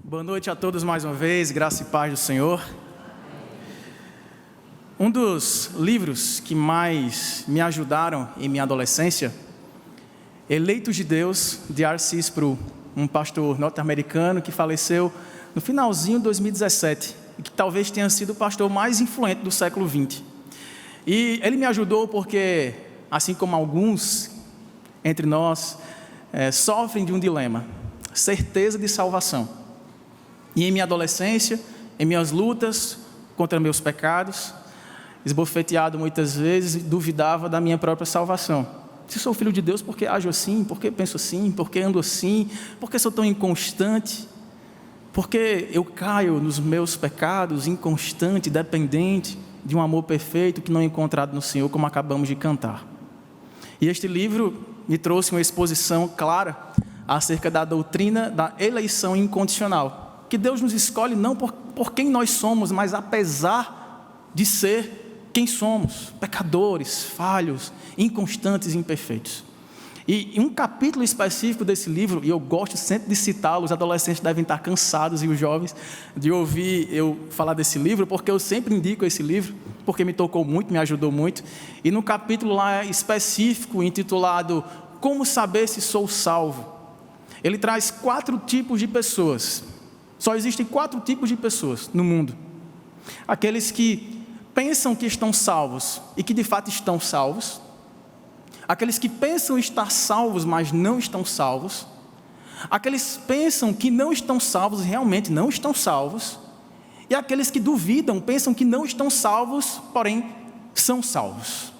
Boa noite a todos mais uma vez, graça e paz do Senhor. Um dos livros que mais me ajudaram em minha adolescência, Eleitos de Deus, de R.C. Sproul, um pastor norte-americano que faleceu no finalzinho de 2017, e que talvez tenha sido o pastor mais influente do século XX. E ele me ajudou porque, assim como alguns entre nós, sofrem de um dilema, certeza de salvação. E em minha adolescência, em minhas lutas contra meus pecados, esbofeteado muitas vezes, duvidava da minha própria salvação. Se sou filho de Deus, por que ajo assim? Por que penso assim? Por que ando assim? Por que sou tão inconstante? Por que eu caio nos meus pecados, inconstante, dependente de um amor perfeito que não é encontrado no Senhor, como acabamos de cantar? E este livro me trouxe uma exposição clara acerca da doutrina da eleição incondicional. Que Deus nos escolhe não por quem nós somos, mas apesar de ser quem somos, pecadores, falhos, inconstantes e imperfeitos. E um capítulo específico desse livro, e eu gosto sempre de citá-lo, os adolescentes devem estar cansados e os jovens de ouvir eu falar desse livro, porque eu sempre indico esse livro, porque me tocou muito, me ajudou muito. E no capítulo lá específico, intitulado Como Saber Se Sou Salvo, ele traz 4 tipos de pessoas. Só existem 4 tipos de pessoas no mundo. Aqueles que pensam que estão salvos e que de fato estão salvos. Aqueles que pensam estar salvos, mas não estão salvos. Aqueles que pensam que não estão salvos e realmente não estão salvos. E aqueles que duvidam, pensam que não estão salvos, porém são salvos.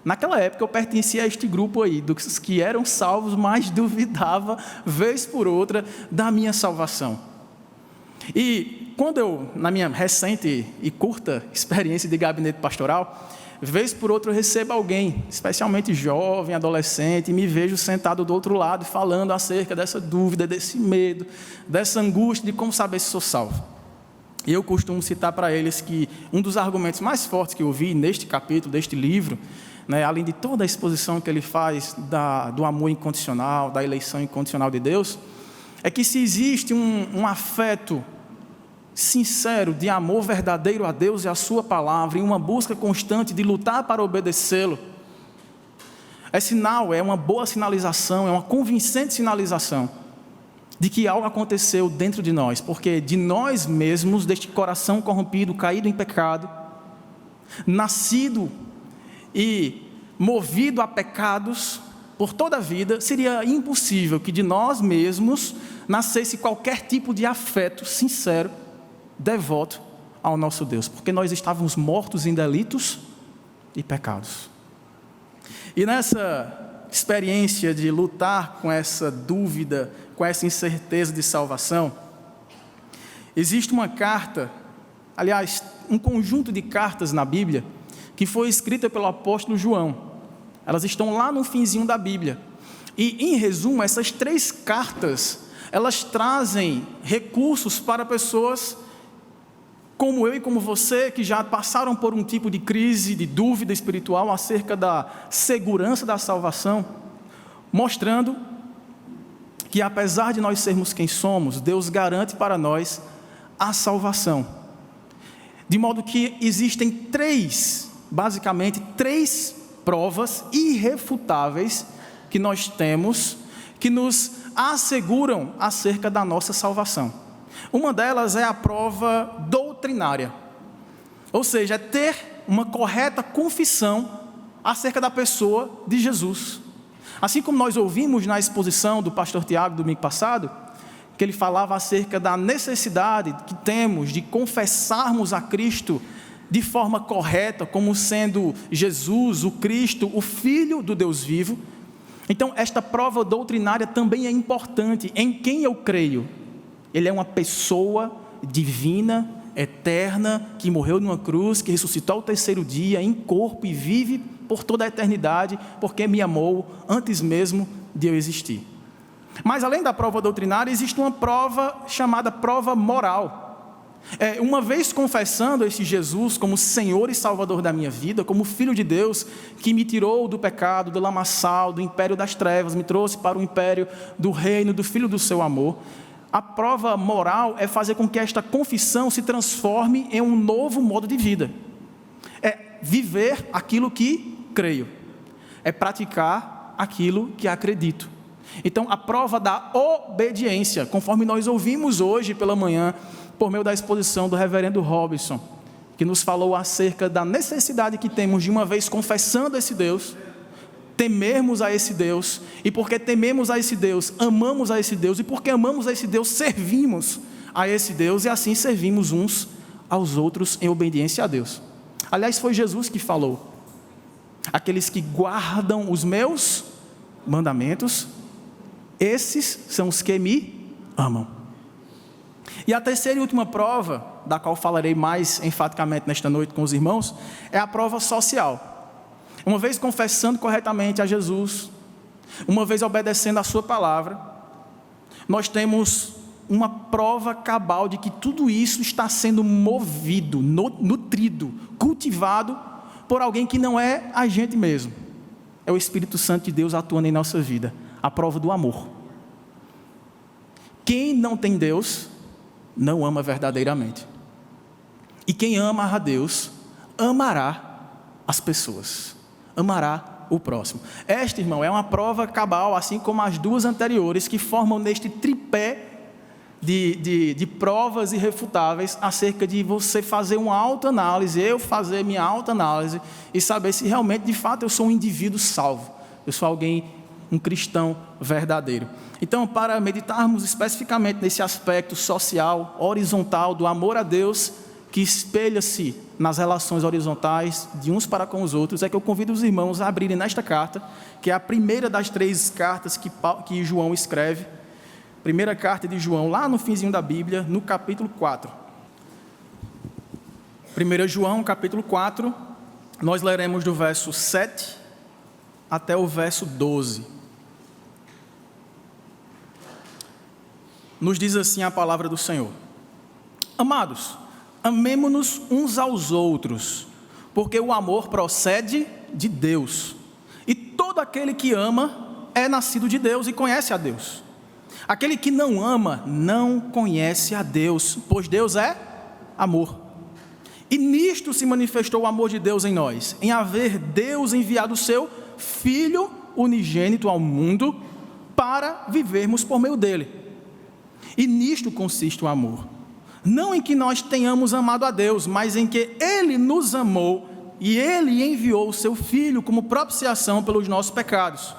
Naquela época eu pertencia a este grupo aí, dos que eram salvos, mas duvidava, vez por outra, da minha salvação. E quando eu, na minha recente e curta experiência de gabinete pastoral, vez por outra eu recebo alguém, especialmente jovem, adolescente, e me vejo sentado do outro lado falando acerca dessa dúvida, desse medo, dessa angústia de como saber se sou salvo. E eu costumo citar para eles que um dos argumentos mais fortes que eu vi neste capítulo, deste livro, além de toda a exposição que ele faz do amor incondicional, da eleição incondicional de Deus, é que se existe um afeto sincero de amor verdadeiro a Deus e a sua palavra, e uma busca constante de lutar para obedecê-lo, é sinal, é uma boa sinalização, é uma convincente sinalização de que algo aconteceu dentro de nós, porque de nós mesmos, deste coração corrompido, caído em pecado, nascido e movido a pecados por toda a vida, seria impossível que de nós mesmos nascesse qualquer tipo de afeto sincero, devoto ao nosso Deus, porque nós estávamos mortos em delitos e pecados. E nessa experiência de lutar com essa dúvida, com essa incerteza de salvação, existe uma carta, aliás, um conjunto de cartas na Bíblia, que foi escrita pelo apóstolo João. Elas estão lá no finzinho da Bíblia. E, em resumo, essas 3 cartas, elas trazem recursos para pessoas como eu e como você, que já passaram por um tipo de crise, de dúvida espiritual acerca da segurança da salvação, mostrando que apesar de nós sermos quem somos, Deus garante para nós a salvação. De modo que existem basicamente três provas irrefutáveis que nós temos, que nos asseguram acerca da nossa salvação. Uma delas é a prova doutrinária, ou seja, é ter uma correta confissão acerca da pessoa de Jesus. Assim como nós ouvimos na exposição do pastor Tiago domingo passado, que ele falava acerca da necessidade que temos de confessarmos a Cristo de forma correta, como sendo Jesus, o Cristo, o Filho do Deus vivo. Então, esta prova doutrinária também é importante. Em quem eu creio? Ele é uma pessoa divina, eterna, que morreu numa cruz, que ressuscitou ao 3º dia em corpo e vive por toda a eternidade, porque me amou antes mesmo de eu existir. Mas além da prova doutrinária, existe uma prova chamada prova moral. Uma vez confessando esse Jesus como Senhor e Salvador da minha vida, como Filho de Deus, que me tirou do pecado, do lamaçal, do império das trevas, me trouxe para o império do reino do Filho do seu amor, A prova moral é fazer com que esta confissão se transforme em um novo modo de vida. É viver aquilo que creio. É praticar aquilo que acredito. Então, a prova da obediência, conforme nós ouvimos hoje pela manhã, por meio da exposição do reverendo Robinson, que nos falou acerca da necessidade que temos de, uma vez confessando esse Deus, temermos a esse Deus, e porque tememos a esse Deus, amamos a esse Deus, e porque amamos a esse Deus, servimos a esse Deus, e assim servimos uns aos outros em obediência a Deus. Aliás, foi Jesus que falou: aqueles que guardam os meus mandamentos, esses são os que me amam. E a terceira e última prova, da qual falarei mais enfaticamente nesta noite com os irmãos, é a prova social. Uma vez confessando corretamente a Jesus, uma vez obedecendo a sua palavra, nós temos uma prova cabal de que tudo isso está sendo movido, nutrido, cultivado por alguém que não é a gente mesmo. É o Espírito Santo de Deus atuando em nossa vida. A prova do amor. Quem não tem Deus, não ama verdadeiramente. E quem ama a Deus, amará as pessoas. Amará o próximo. Esta, irmão, é uma prova cabal, assim como as duas anteriores, que formam neste tripé de provas irrefutáveis acerca de você fazer uma autoanálise, eu fazer minha autoanálise e saber se realmente, de fato, eu sou um indivíduo salvo. Eu sou alguém, um cristão verdadeiro. Então, para meditarmos especificamente nesse aspecto social, horizontal, do amor a Deus, que espelha-se nas relações horizontais de uns para com os outros, é que eu convido os irmãos a abrirem nesta carta, que é a primeira das 3 cartas que João escreve. Primeira carta de João, lá no finzinho da Bíblia, no capítulo 4. 1 João, capítulo 4, nós leremos do verso 7 até o verso 12. Nos diz assim a palavra do Senhor: Amados, amemo-nos uns aos outros, porque o amor procede de Deus, e todo aquele que ama é nascido de Deus e conhece a Deus. Aquele que não ama não conhece a Deus, pois Deus é amor. E nisto se manifestou o amor de Deus em nós, em haver Deus enviado o seu Filho unigênito ao mundo para vivermos por meio dele. E nisto consiste o amor. Não em que nós tenhamos amado a Deus, mas em que Ele nos amou e Ele enviou o seu Filho como propiciação pelos nossos pecados.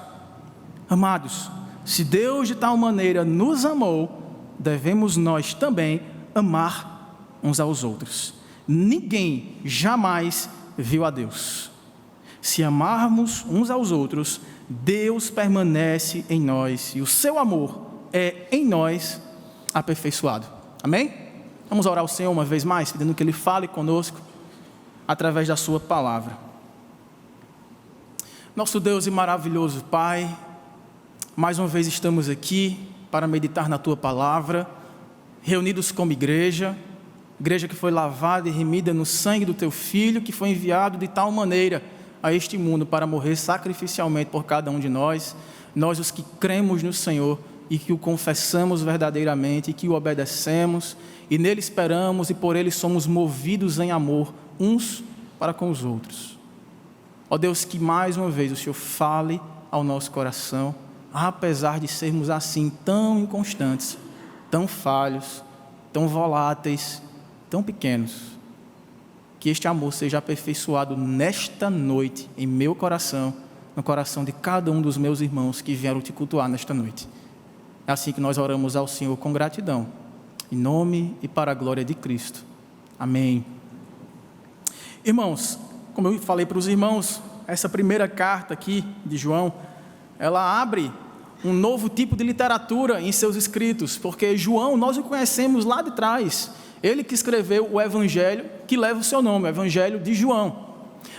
Amados, se Deus de tal maneira nos amou, devemos nós também amar uns aos outros. Ninguém jamais viu a Deus. Se amarmos uns aos outros, Deus permanece em nós e o seu amor é em nós aperfeiçoado. Amém? Vamos orar ao Senhor uma vez mais, pedindo que Ele fale conosco através da sua palavra. Nosso Deus e maravilhoso Pai, mais uma vez estamos aqui para meditar na Tua palavra, reunidos como igreja que foi lavada e remida no sangue do Teu Filho, que foi enviado de tal maneira a este mundo para morrer sacrificialmente por cada um de nós, nós os que cremos no Senhor e que o confessamos verdadeiramente e que o obedecemos e nele esperamos e por ele somos movidos em amor uns para com os outros. Ó Deus, que mais uma vez o Senhor fale ao nosso coração, apesar de sermos assim tão inconstantes, tão falhos, tão voláteis, tão pequenos, que este amor seja aperfeiçoado nesta noite em meu coração, no coração de cada um dos meus irmãos que vieram te cultuar nesta noite. É assim que nós oramos ao Senhor com gratidão, em nome e para a glória de Cristo. Amém. Irmãos, como eu falei para os irmãos, essa primeira carta aqui de João, ela abre um novo tipo de literatura em seus escritos, porque João, nós o conhecemos lá de trás, ele que escreveu o Evangelho que leva o seu nome, o Evangelho de João.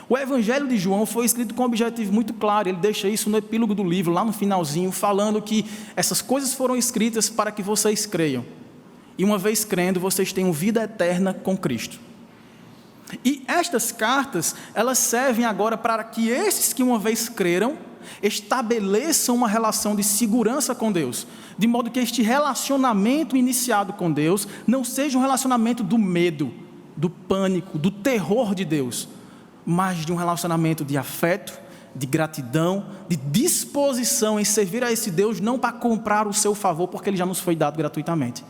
O Evangelho de João foi escrito com um objetivo muito claro, ele deixa isso no epílogo do livro, lá no finalzinho, falando que essas coisas foram escritas para que vocês creiam, e uma vez crendo, vocês tenham vida eterna com Cristo. E estas cartas, elas servem agora para que esses que uma vez creram, estabeleçam uma relação de segurança com Deus, de modo que este relacionamento iniciado com Deus não seja um relacionamento do medo, do pânico, do terror de Deus, mas de um relacionamento de afeto, de gratidão, de disposição em servir a esse Deus, não para comprar o seu favor, porque ele já nos foi dado gratuitamente.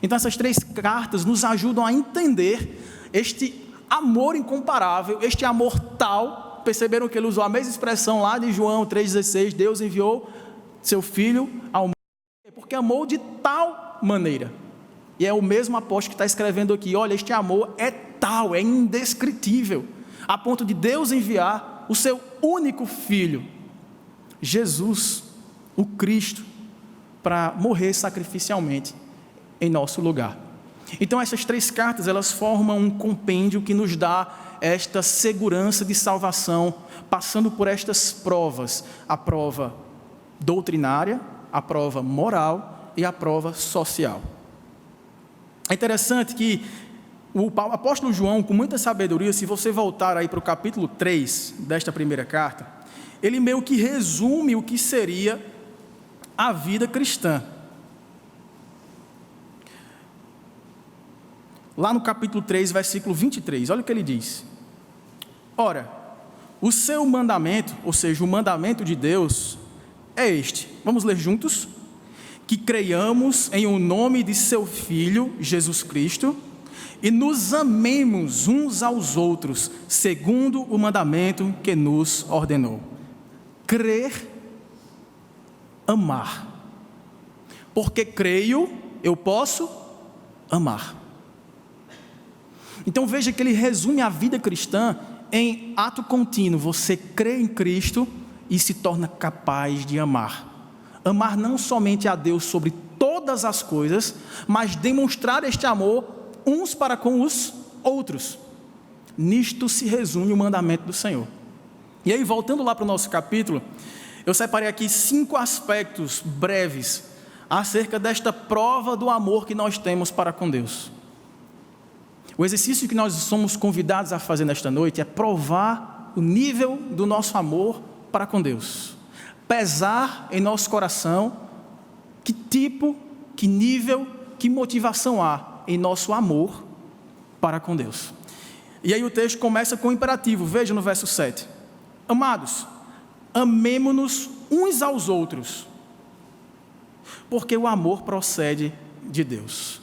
Então essas 3 cartas nos ajudam a entender este amor incomparável, este amor tal. Perceberam que ele usou a mesma expressão lá de João 3,16, Deus enviou seu Filho ao mundo, porque amou de tal maneira. E é o mesmo apóstolo que está escrevendo aqui, olha, este amor é tal, é indescritível, a ponto de Deus enviar o seu único Filho, Jesus, o Cristo, para morrer sacrificialmente em nosso lugar. Então essas 3 cartas, elas formam um compêndio que nos dá esta segurança de salvação, passando por estas provas, a prova doutrinária, a prova moral e a prova social. É interessante que o apóstolo João, com muita sabedoria, se você voltar aí para o capítulo 3 desta primeira carta, ele meio que resume o que seria a vida cristã. Lá no capítulo 3, versículo 23, olha o que ele diz. Ora, o seu mandamento, ou seja, o mandamento de Deus, é este. Vamos ler juntos? Que creiamos em o nome de seu Filho, Jesus Cristo, e nos amemos uns aos outros, segundo o mandamento que nos ordenou. Crer, amar. Porque creio, eu posso amar. Então veja que ele resume a vida cristã em ato contínuo. Você crê em Cristo e se torna capaz de amar. Amar não somente a Deus sobre todas as coisas, mas demonstrar este amor uns para com os outros. Nisto se resume o mandamento do Senhor. E aí, voltando lá para o nosso capítulo, eu separei aqui 5 aspectos breves acerca desta prova do amor que nós temos para com Deus. O exercício que nós somos convidados a fazer nesta noite é provar o nível do nosso amor para com Deus. Pesar em nosso coração que tipo, que nível, que motivação há em nosso amor para com Deus. E aí o texto começa com o imperativo, veja no verso 7. Amados, amemo-nos uns aos outros, porque o amor procede de Deus.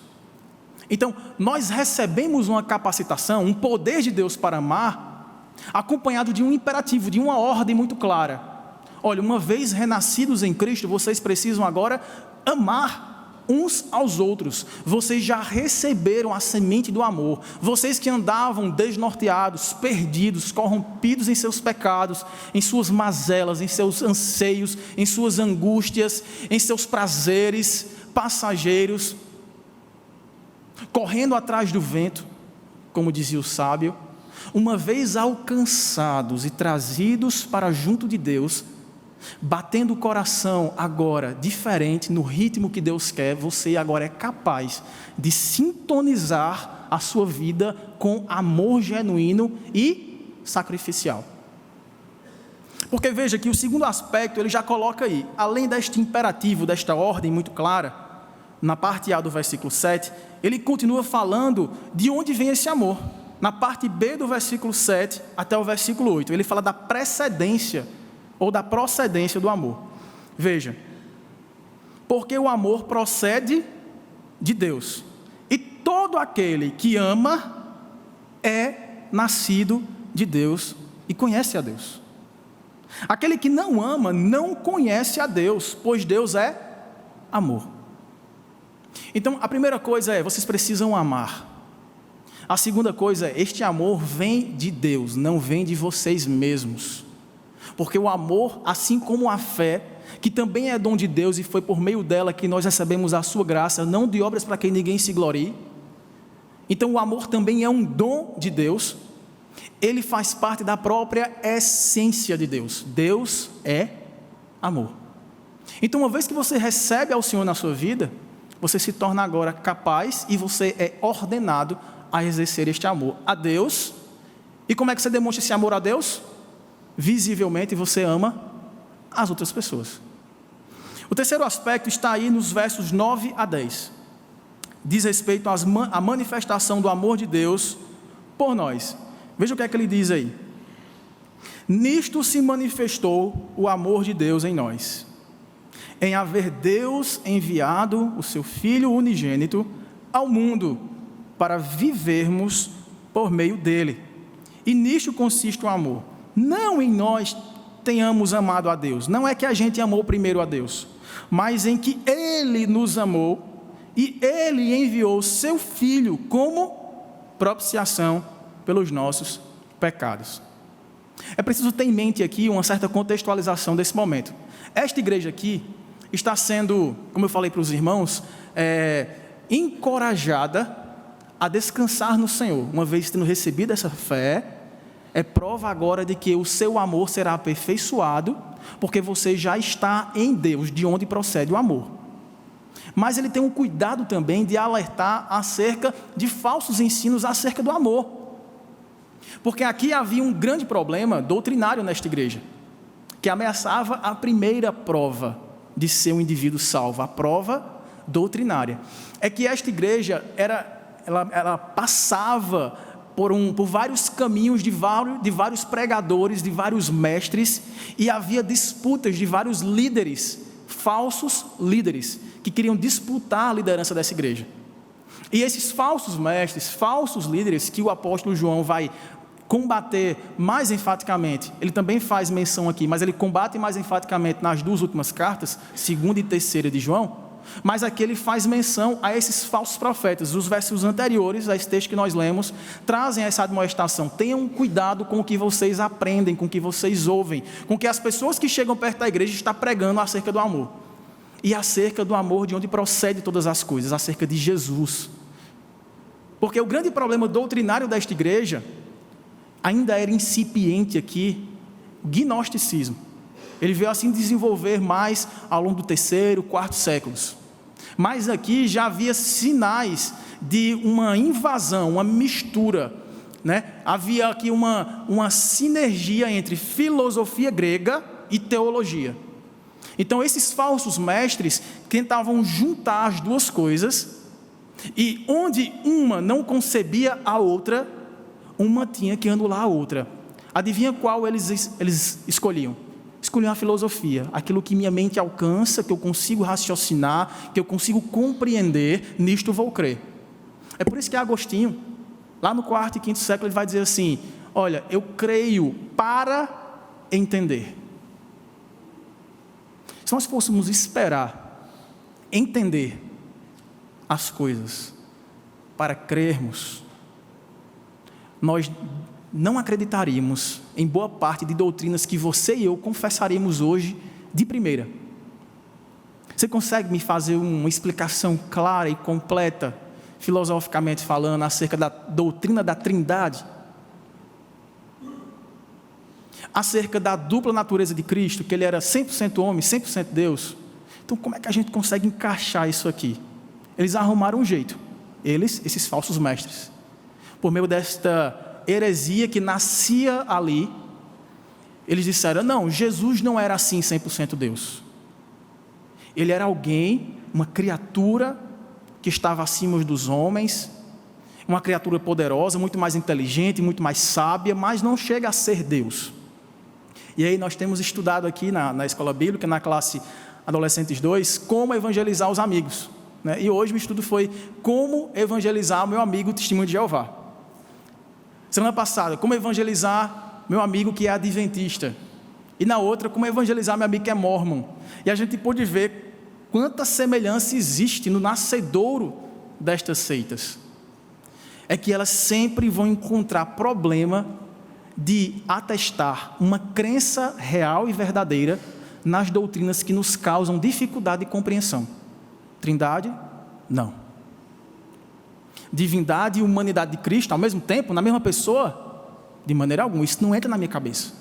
Então, nós recebemos uma capacitação, um poder de Deus para amar, acompanhado de um imperativo, de uma ordem muito clara. Olha, uma vez renascidos em Cristo, vocês precisam agora amar uns aos outros. Vocês já receberam a semente do amor. Vocês que andavam desnorteados, perdidos, corrompidos em seus pecados, em suas mazelas, em seus anseios, em suas angústias, em seus prazeres passageiros, correndo atrás do vento, como dizia o sábio, uma vez alcançados e trazidos para junto de Deus, batendo o coração agora diferente, no ritmo que Deus quer, você agora é capaz de sintonizar a sua vida com amor genuíno e sacrificial. Porque veja que o segundo aspecto ele já coloca aí, além deste imperativo, desta ordem muito clara, na parte A do versículo 7, ele continua falando de onde vem esse amor. Na parte B do versículo 7 até o versículo 8, ele fala da precedência ou da procedência do amor. Veja, porque o amor procede de Deus, e todo aquele que ama é nascido de Deus e conhece a Deus. Aquele que não ama não conhece a Deus, pois Deus é amor. Então, a primeira coisa é, vocês precisam amar. A segunda coisa é, este amor vem de Deus, não vem de vocês mesmos. Porque o amor, assim como a fé, que também é dom de Deus e foi por meio dela que nós recebemos a sua graça, não de obras para que ninguém se glorie. Então, o amor também é um dom de Deus. Ele faz parte da própria essência de Deus. Deus é amor. Então, uma vez que você recebe ao Senhor na sua vida, você se torna agora capaz e você é ordenado a exercer este amor a Deus. E como é que você demonstra esse amor a Deus? Visivelmente você ama as outras pessoas. O terceiro aspecto está aí nos versos 9 a 10. Diz respeito à manifestação do amor de Deus por nós. Veja o que é que ele diz aí. Nisto se manifestou o amor de Deus em nós, em haver Deus enviado o seu Filho unigênito ao mundo, para vivermos por meio dele. E nisto consiste o amor. Não em nós tenhamos amado a Deus, não é que a gente amou primeiro a Deus, mas em que Ele nos amou e Ele enviou o seu Filho como propiciação pelos nossos pecados. É preciso ter em mente aqui uma certa contextualização desse momento. Esta igreja aqui está sendo, como eu falei para os irmãos, encorajada a descansar no Senhor. Uma vez tendo recebido essa fé, é prova agora de que o seu amor será aperfeiçoado, porque você já está em Deus, de onde procede o amor. Mas ele tem um cuidado também de alertar acerca de falsos ensinos acerca do amor. Porque aqui havia um grande problema doutrinário nesta igreja, que ameaçava a primeira prova de ser um indivíduo salvo, a prova doutrinária. É que esta igreja ela passava por vários caminhos de vários pregadores, de vários mestres, e havia disputas de vários líderes, falsos líderes, que queriam disputar a liderança dessa igreja. E esses falsos mestres, falsos líderes, que o apóstolo João vai combater mais enfaticamente, ele também faz menção aqui, mas ele combate mais enfaticamente nas duas últimas cartas, 2ª e 3ª de João, mas aqui ele faz menção a esses falsos profetas. Os versos anteriores a esse texto que nós lemos trazem essa admoestação: tenham cuidado com o que vocês aprendem, com o que vocês ouvem, com o que as pessoas que chegam perto da igreja estão pregando acerca do amor, e acerca do amor de onde procede todas as coisas, acerca de Jesus. Porque o grande problema doutrinário desta igreja ainda era incipiente aqui, gnosticismo. Ele veio assim desenvolver mais ao longo do 3º, 4º séculos. Mas aqui já havia sinais de uma invasão, uma mistura, né? Havia aqui uma sinergia entre filosofia grega e teologia. Então esses falsos mestres tentavam juntar as duas coisas, e onde uma não concebia a outra, uma tinha que anular a outra. Adivinha qual eles escolhiam? Escolhiam a filosofia, aquilo que minha mente alcança, que eu consigo raciocinar, que eu consigo compreender, nisto vou crer. É por isso que Agostinho, lá no 4º e 5º século, ele vai dizer assim: olha, eu creio para entender. Se nós fôssemos esperar entender as coisas para crermos, nós não acreditaríamos em boa parte de doutrinas que você e eu confessaríamos hoje de primeira. Você consegue me fazer uma explicação clara e completa, filosoficamente falando, acerca da doutrina da Trindade? Acerca da dupla natureza de Cristo, que ele era 100% homem, 100% Deus? Então como é que a gente consegue encaixar isso aqui? Eles arrumaram um jeito, esses falsos mestres, por meio desta heresia que nascia ali. Eles disseram: não, Jesus não era assim 100% Deus. Ele era alguém, uma criatura que estava acima dos homens, uma criatura poderosa, muito mais inteligente, muito mais sábia, mas não chega a ser Deus. E aí nós temos estudado aqui na escola bíblica, na classe Adolescentes 2, como evangelizar os amigos, né? E hoje o estudo foi como evangelizar o meu amigo Testemunho de Jeová. Semana passada, como evangelizar meu amigo que é adventista. E na outra, como evangelizar meu amigo que é mormon. E a gente pôde ver quanta semelhança existe no nascedouro destas seitas. É que elas sempre vão encontrar problema de atestar uma crença real e verdadeira nas doutrinas que nos causam dificuldade de compreensão. Trindade? Não. Divindade e humanidade de Cristo ao mesmo tempo, na mesma pessoa? De maneira alguma, isso não entra na minha cabeça.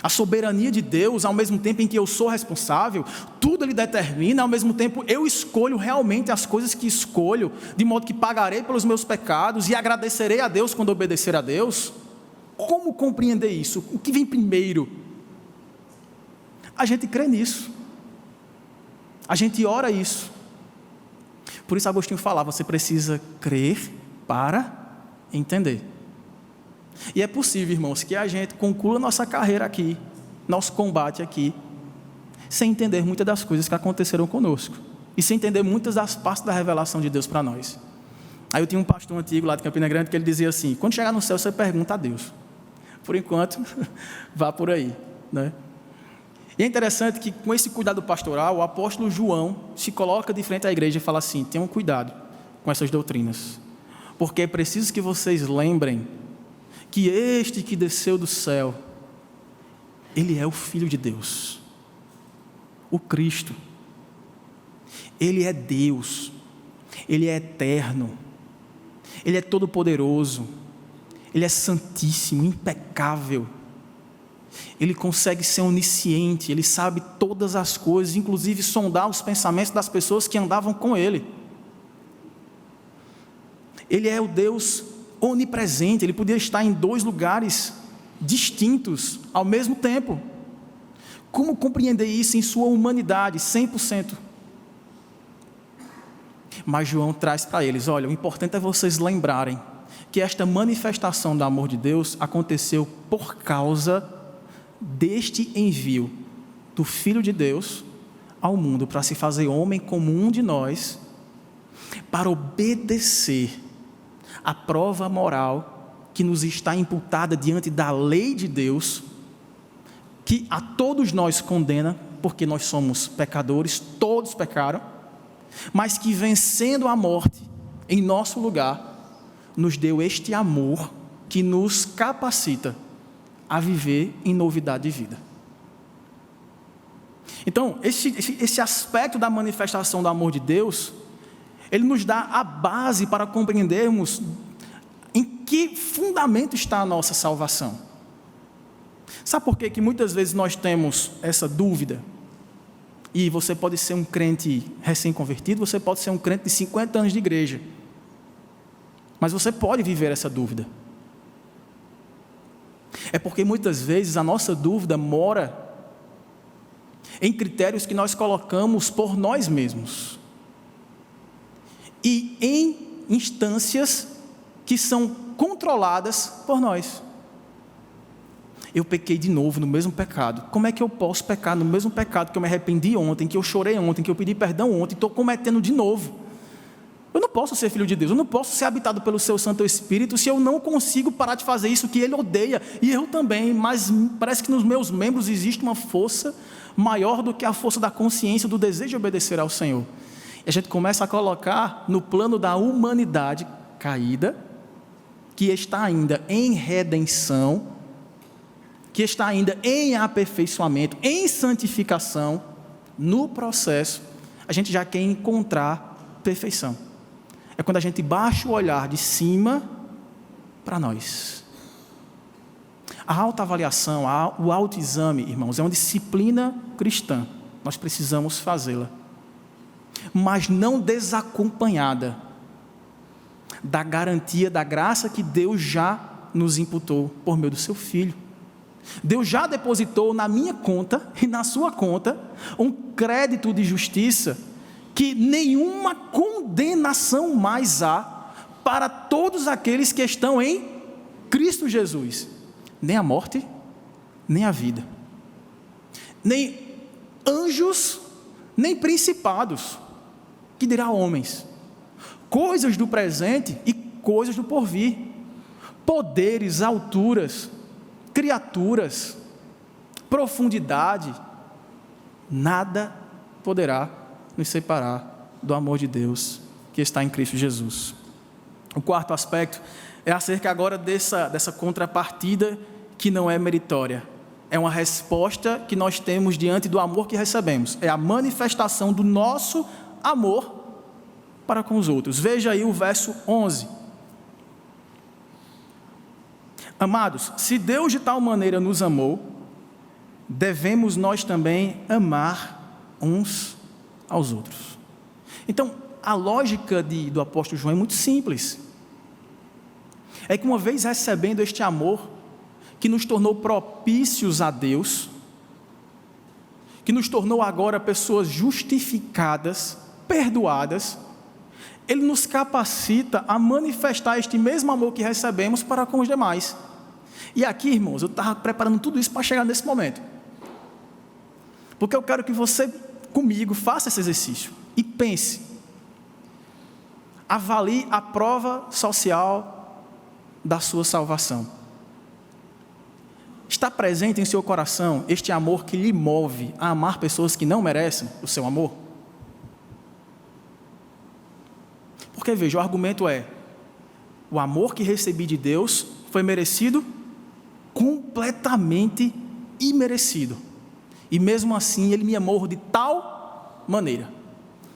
A soberania de Deus, ao mesmo tempo em que eu sou responsável, tudo Ele determina, ao mesmo tempo eu escolho realmente as coisas que escolho, de modo que pagarei pelos meus pecados e agradecerei a Deus quando obedecer a Deus. Como compreender isso? O que vem primeiro? A gente crê nisso. A gente ora isso. Por isso Agostinho falava, você precisa crer para entender. E é possível, irmãos, que a gente conclua nossa carreira aqui, nosso combate aqui, sem entender muitas das coisas que aconteceram conosco. E sem entender muitas das partes da revelação de Deus para nós. Aí eu tinha um pastor antigo lá de Campina Grande que ele dizia assim, quando chegar no céu você pergunta a Deus. Por enquanto, vá por aí, né? E é interessante que com esse cuidado pastoral, o apóstolo João se coloca de frente à igreja e fala assim, tenham cuidado com essas doutrinas, porque é preciso que vocês lembrem que este que desceu do céu, ele é o Filho de Deus, o Cristo. Ele é Deus, ele é eterno, ele é todo-poderoso, ele é santíssimo, impecável. Ele consegue ser onisciente, ele sabe todas as coisas, inclusive sondar os pensamentos das pessoas que andavam com ele. Ele é o Deus onipresente, ele podia estar em 2 lugares distintos ao mesmo tempo. Como compreender isso em sua humanidade, 100%? Mas João traz para eles, olha, o importante é vocês lembrarem que esta manifestação do amor de Deus aconteceu por causa deste envio do Filho de Deus ao mundo para se fazer homem como um de nós, para obedecer a prova moral que nos está imputada diante da lei de Deus, que a todos nós condena, porque nós somos pecadores, todos pecaram, mas que vencendo a morte em nosso lugar, nos deu este amor que nos capacita a viver em novidade de vida. Então, esse aspecto da manifestação do amor de Deus, ele nos dá a base para compreendermos em que fundamento está a nossa salvação. Sabe por quê que muitas vezes nós temos essa dúvida? E você pode ser um crente recém-convertido, você pode ser um crente de 50 anos de igreja, mas você pode viver essa dúvida. É porque muitas vezes a nossa dúvida mora em critérios que nós colocamos por nós mesmos e em instâncias que são controladas por nós. Eu pequei de novo no mesmo pecado. Como é que eu posso pecar no mesmo pecado que eu me arrependi ontem, que eu chorei ontem, que eu pedi perdão ontem, e estou cometendo de novo? Eu não posso ser filho de Deus, eu não posso ser habitado pelo seu Santo Espírito se eu não consigo parar de fazer isso que Ele odeia, e eu também, mas parece que nos meus membros existe uma força maior do que a força da consciência, do desejo de obedecer ao Senhor. E a gente começa a colocar no plano da humanidade caída, que está ainda em redenção, que está ainda em aperfeiçoamento, em santificação, no processo, a gente já quer encontrar perfeição. É quando a gente baixa o olhar de cima para nós. A autoavaliação, o autoexame, irmãos, é uma disciplina cristã. Nós precisamos fazê-la. Mas não desacompanhada da garantia da graça que Deus já nos imputou por meio do seu Filho. Deus já depositou na minha conta e na sua conta um crédito de justiça que nenhuma condenação mais há para todos aqueles que estão em Cristo Jesus. Nem a morte, nem a vida, nem anjos, nem principados, que dirá homens, coisas do presente e coisas do porvir, poderes, alturas, criaturas, profundidade, nada poderá nos separar do amor de Deus que está em Cristo Jesus. O quarto aspecto é acerca agora dessa contrapartida que não é meritória. É uma resposta que nós temos diante do amor que recebemos. É a manifestação do nosso amor para com os outros. Veja aí o verso 11. Amados, se Deus de tal maneira nos amou, devemos nós também amar uns aos outros. Então, a lógica do apóstolo João é muito simples. É que uma vez recebendo este amor, que nos tornou propícios a Deus, que nos tornou agora pessoas justificadas, perdoadas, Ele nos capacita a manifestar este mesmo amor que recebemos para com os demais. E aqui, irmãos, eu estava preparando tudo isso para chegar nesse momento. Porque eu quero que você, comigo, faça esse exercício e pense. Avalie a prova social da sua salvação. Está presente em seu coração este amor que lhe move a amar pessoas que não merecem o seu amor? Porque, veja, o argumento é: o amor que recebi de Deus foi merecido, completamente imerecido. E mesmo assim Ele me amou de tal maneira.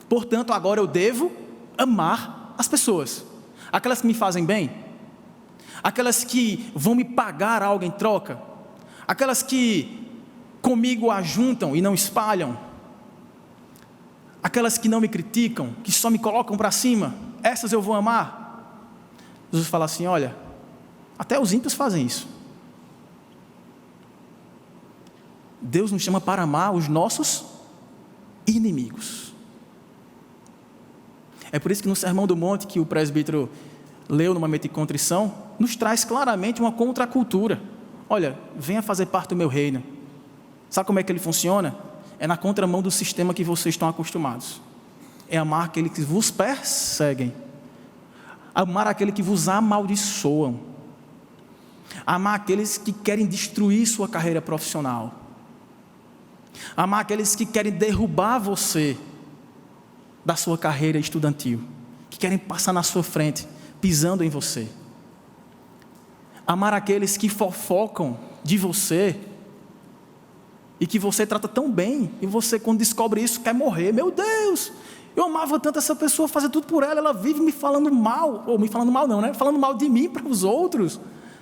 Portanto, agora eu devo amar as pessoas. Aquelas que me fazem bem, aquelas que vão me pagar algo em troca, aquelas que comigo ajuntam e não espalham, aquelas que não me criticam, que só me colocam para cima, essas eu vou amar. Jesus fala assim: olha, até os ímpios fazem isso. Deus nos chama para amar os nossos inimigos. É por isso que no Sermão do Monte, que o presbítero leu no momento de contrição, nos traz claramente uma contracultura. Olha, venha fazer parte do meu reino. Sabe como é que ele funciona? É na contramão do sistema que vocês estão acostumados. É amar aqueles que vos perseguem, amar aqueles que vos amaldiçoam, amar aqueles que querem destruir sua carreira profissional, amar aqueles que querem derrubar você da sua carreira estudantil, que querem passar na sua frente, pisando em você. Amar aqueles que fofocam de você e que você trata tão bem, e você, quando descobre isso, quer morrer. Meu Deus, eu amava tanto essa pessoa, fazia tudo por ela, ela vive me falando mal, ou me falando mal não, né? Falando mal de mim para os outros.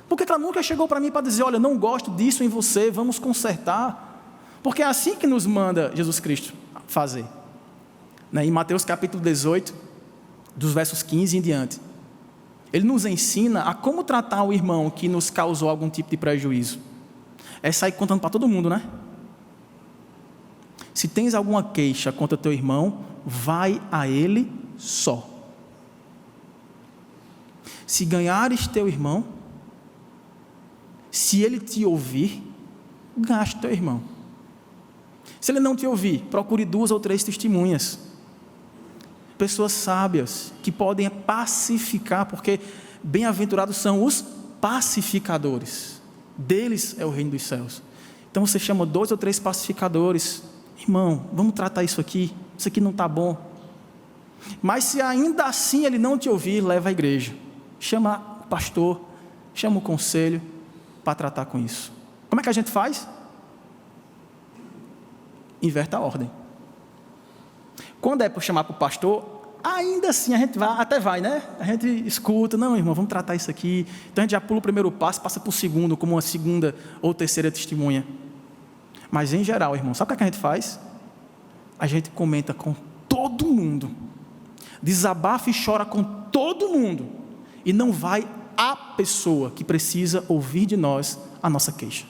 Por que ela nunca chegou para mim para dizer: olha, não gosto disso em você, vamos consertar? Porque é assim que nos manda Jesus Cristo fazer. Em Mateus capítulo 18, dos versos 15 em diante, Ele nos ensina a como tratar o irmão que nos causou algum tipo de prejuízo. É sair contando para todo mundo, né? Se tens alguma queixa contra teu irmão, vai a ele só. Se ganhares teu irmão, se ele te ouvir, gaste teu irmão. Se ele não te ouvir, procure 2 ou 3 testemunhas. Pessoas sábias que podem pacificar, porque bem-aventurados são os pacificadores. Deles é o reino dos céus. Então você chama 2 ou 3 pacificadores. Irmão, vamos tratar isso aqui não está bom. Mas se ainda assim ele não te ouvir, leva à igreja. Chama o pastor, chama o conselho para tratar com isso. Como é que a gente faz? Inverta a ordem. Quando é para chamar para o pastor, ainda assim a gente vai, né? A gente escuta: não, irmão, vamos tratar isso aqui. Então a gente já pula o primeiro passo, passa para o segundo, como uma segunda ou terceira testemunha. Mas em geral, irmão, sabe o que a gente faz? A gente comenta com todo mundo, desabafa e chora com todo mundo, e não vai à pessoa que precisa ouvir de nós a nossa queixa.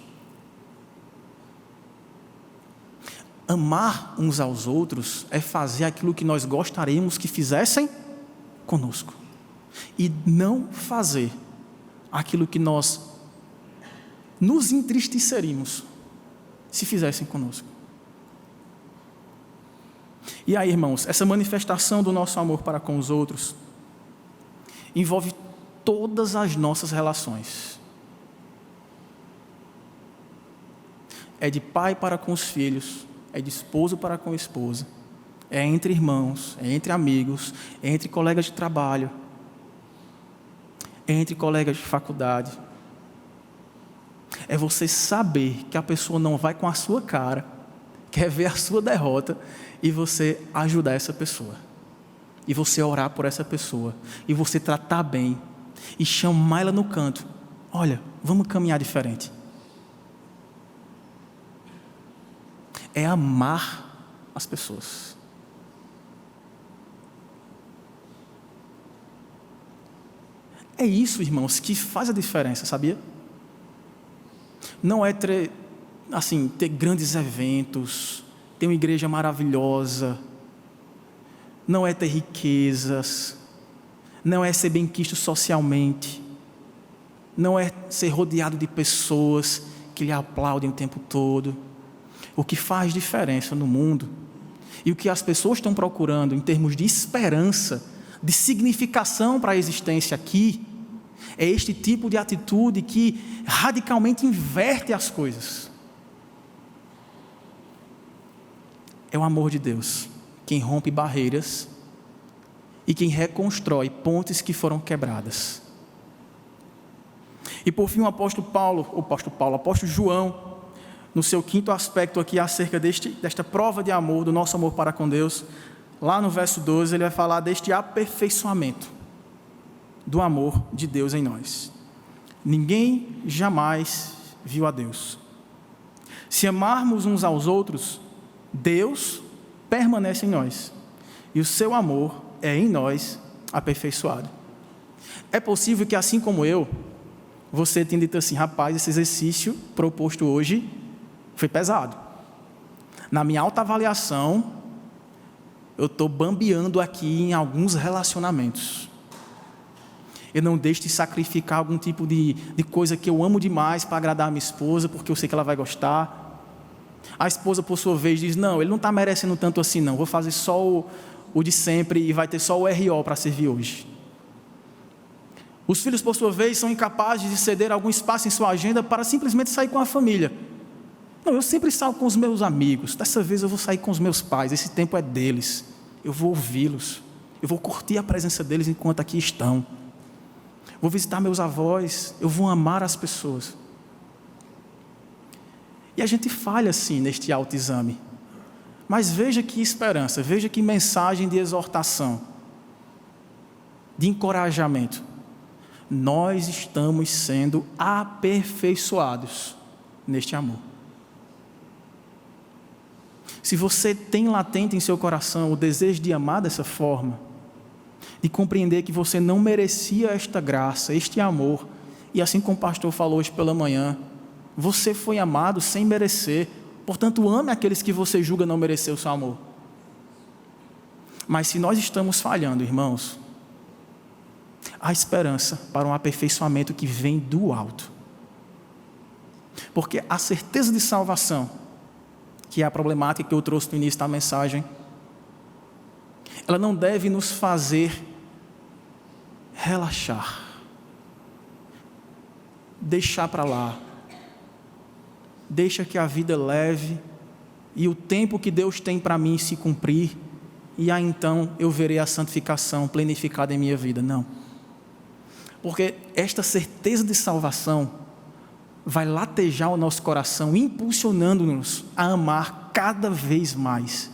Amar uns aos outros é fazer aquilo que nós gostaríamos que fizessem conosco, e não fazer aquilo que nós nos entristeceríamos se fizessem conosco. E aí, irmãos, essa manifestação do nosso amor para com os outros envolve todas as nossas relações. É de pai para com os filhos, é de esposo para com a esposa, é entre irmãos, é entre amigos, é entre colegas de trabalho, é entre colegas de faculdade. É você saber que a pessoa não vai com a sua cara, quer ver a sua derrota, e você ajudar essa pessoa, e você orar por essa pessoa, e você tratar bem, e chamar ela no canto: olha, vamos caminhar diferente. É amar as pessoas. É isso, irmãos, que faz a diferença, sabia? Não é ter grandes eventos, ter uma igreja maravilhosa, não é ter riquezas, não é ser benquisto socialmente, não é ser rodeado de pessoas que lhe aplaudem o tempo todo. O que faz diferença no mundo e o que as pessoas estão procurando em termos de esperança, de significação para a existência aqui, é este tipo de atitude que radicalmente inverte as coisas. É o amor de Deus quem rompe barreiras e quem reconstrói pontes que foram quebradas. E por fim o apóstolo João, no seu 5º aspecto aqui acerca desta prova de amor, do nosso amor para com Deus, lá no verso 12 ele vai falar deste aperfeiçoamento do amor de Deus em nós. Ninguém jamais viu a Deus. Se amarmos uns aos outros, Deus permanece em nós e o seu amor é em nós aperfeiçoado. É possível que, assim como eu, você tenha dito assim: rapaz, esse exercício proposto hoje foi pesado. Na minha autoavaliação, eu estou bambeando aqui em alguns relacionamentos. Eu não deixo de sacrificar algum tipo de coisa que eu amo demais para agradar a minha esposa, porque eu sei que ela vai gostar. A esposa, por sua vez, diz: não, ele não está merecendo tanto assim não, vou fazer só o de sempre e vai ter só o RO para servir hoje. Os filhos, por sua vez, são incapazes de ceder algum espaço em sua agenda para simplesmente sair com a família. Não, eu sempre saio com os meus amigos, dessa vez eu vou sair com os meus pais, esse tempo é deles, eu vou ouvi-los, eu vou curtir a presença deles enquanto aqui estão, vou visitar meus avós, eu vou amar as pessoas. E a gente falha assim neste autoexame. Mas veja que esperança, veja que mensagem de exortação, de encorajamento. Nós estamos sendo aperfeiçoados neste amor. Se você tem latente em seu coração o desejo de amar dessa forma, de compreender que você não merecia esta graça, este amor, e assim como o pastor falou hoje pela manhã, você foi amado sem merecer, portanto ame aqueles que você julga não merecer o seu amor. Mas se nós estamos falhando, irmãos, há esperança para um aperfeiçoamento que vem do alto. Porque a certeza de salvação, que é a problemática que eu trouxe no início da mensagem, ela não deve nos fazer relaxar, deixar para lá, deixa que a vida leve e o tempo que Deus tem para mim se cumprir, e aí então eu verei a santificação planificada em minha vida. Não. Porque esta certeza de salvação vai latejar o nosso coração, impulsionando-nos a amar cada vez mais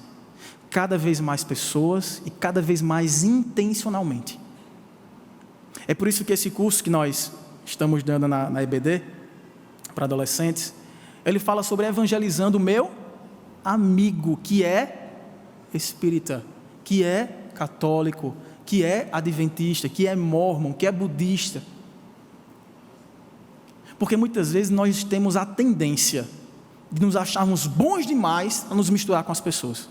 pessoas e cada vez mais intencionalmente. É por isso que esse curso que nós estamos dando na EBD, para adolescentes, ele fala sobre evangelizando o meu amigo, que é espírita, que é católico, que é adventista, que é mórmon, que é budista. Porque muitas vezes nós temos a tendência de nos acharmos bons demais a nos misturar com as pessoas.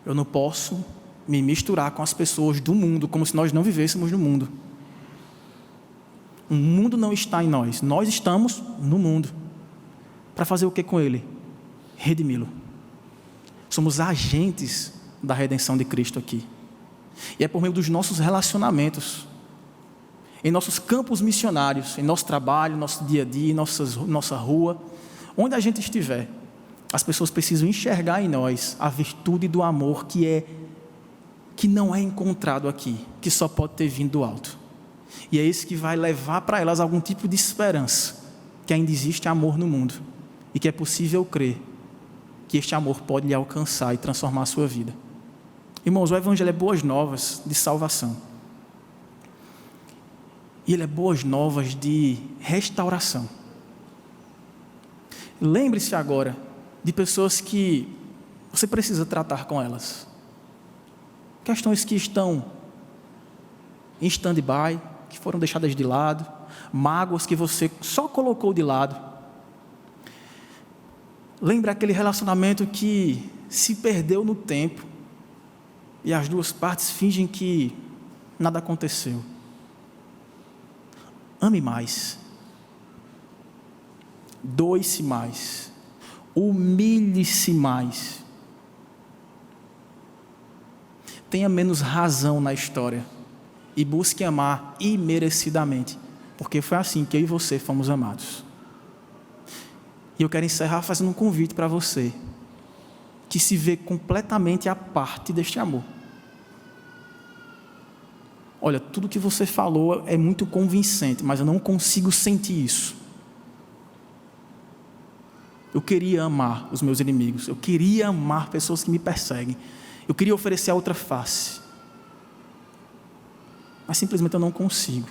Eu não posso me misturar com as pessoas do mundo, como se nós não vivêssemos no mundo. O mundo não está em nós, nós estamos no mundo. Para fazer o que com ele? Redimi-lo. Somos agentes da redenção de Cristo aqui. E é por meio dos nossos relacionamentos, em nossos campos missionários, em nosso trabalho, nosso dia a dia, nossa rua, onde a gente estiver, as pessoas precisam enxergar em nós a virtude do amor que não é encontrado aqui, que só pode ter vindo do alto. E é isso que vai levar para elas algum tipo de esperança, que ainda existe amor no mundo e que é possível crer que este amor pode lhe alcançar e transformar a sua vida. Irmãos, o Evangelho é boas novas de salvação. E ele é boas novas de restauração. Lembre-se agora de pessoas que você precisa tratar com elas. Questões que estão em stand-by, que foram deixadas de lado, mágoas que você só colocou de lado. Lembra aquele relacionamento que se perdeu no tempo e as duas partes fingem que nada aconteceu. Ame mais. Doe-se mais. Humilhe-se mais. Tenha menos razão na história e busque amar imerecidamente, porque foi assim que eu e você fomos amados. E eu quero encerrar fazendo um convite para você que se vê completamente à parte deste amor. Olha, tudo que você falou é muito convincente, mas eu não consigo sentir isso. Eu queria amar os meus inimigos, eu queria amar pessoas que me perseguem, eu queria oferecer a outra face, mas simplesmente eu não consigo.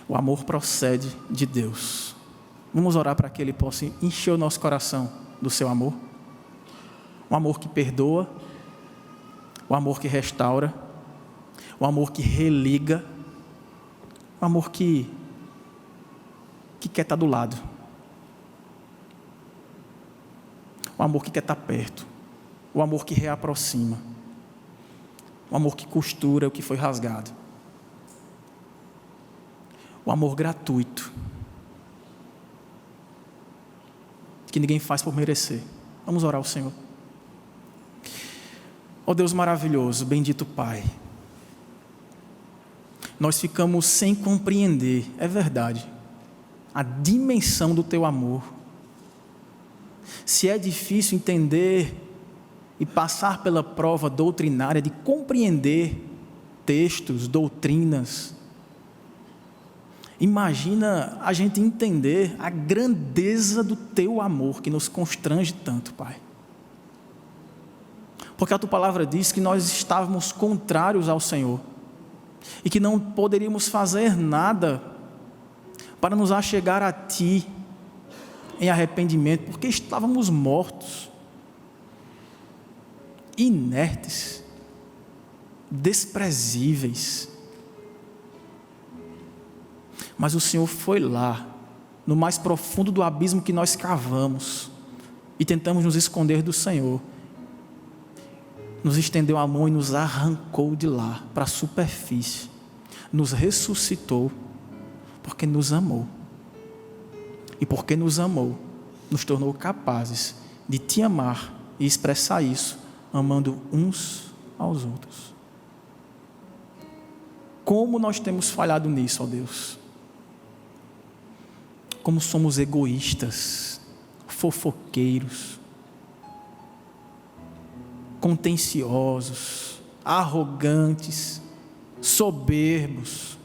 O amor procede de Deus. Vamos orar para que Ele possa encher o nosso coração do seu amor. Um amor que perdoa, o amor que restaura, o amor que religa, o amor que quer estar do lado, o amor que quer estar perto, o amor que reaproxima, o amor que costura o que foi rasgado, o amor gratuito, que ninguém faz por merecer. Vamos orar ao Senhor. Ó Deus maravilhoso, bendito Pai, nós ficamos sem compreender, é verdade, a dimensão do Teu amor. Se é difícil entender e passar pela prova doutrinária de compreender textos, doutrinas, imagina a gente entender a grandeza do Teu amor que nos constrange tanto, Pai. Porque a Tua palavra diz que nós estávamos contrários ao Senhor e que não poderíamos fazer nada para nos achegar a Ti em arrependimento, porque estávamos mortos, inertes, desprezíveis. Mas o Senhor foi lá, no mais profundo do abismo que nós cavamos e tentamos nos esconder do Senhor, nos estendeu a mão e nos arrancou de lá para a superfície, nos ressuscitou, porque nos amou. E porque nos amou, nos tornou capazes de Te amar e expressar isso, amando uns aos outros. Como nós temos falhado nisso, ó Deus. Como somos egoístas, fofoqueiros, contenciosos, arrogantes, soberbos.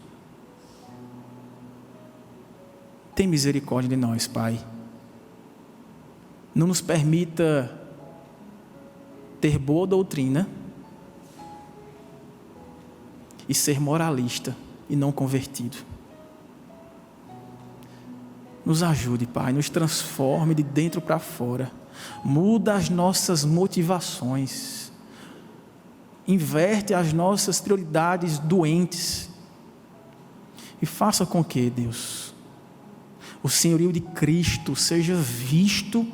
Tem misericórdia de nós, Pai. Não nos permita ter boa doutrina e ser moralista e não convertido. Nos ajude, Pai, nos transforme de dentro para fora. Muda as nossas motivações. Inverte as nossas prioridades doentes. E faça com que, Deus, o senhorio de Cristo seja visto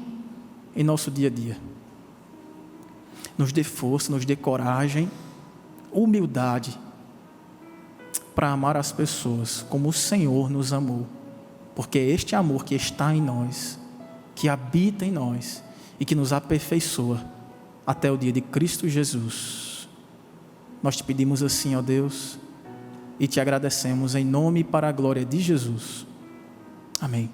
em nosso dia a dia. Nos dê força, nos dê coragem, humildade para amar as pessoas como o Senhor nos amou. Porque é este amor que está em nós, que habita em nós e que nos aperfeiçoa até o dia de Cristo Jesus. Nós te pedimos assim, ó Deus, e te agradecemos em nome e para a glória de Jesus. Amém.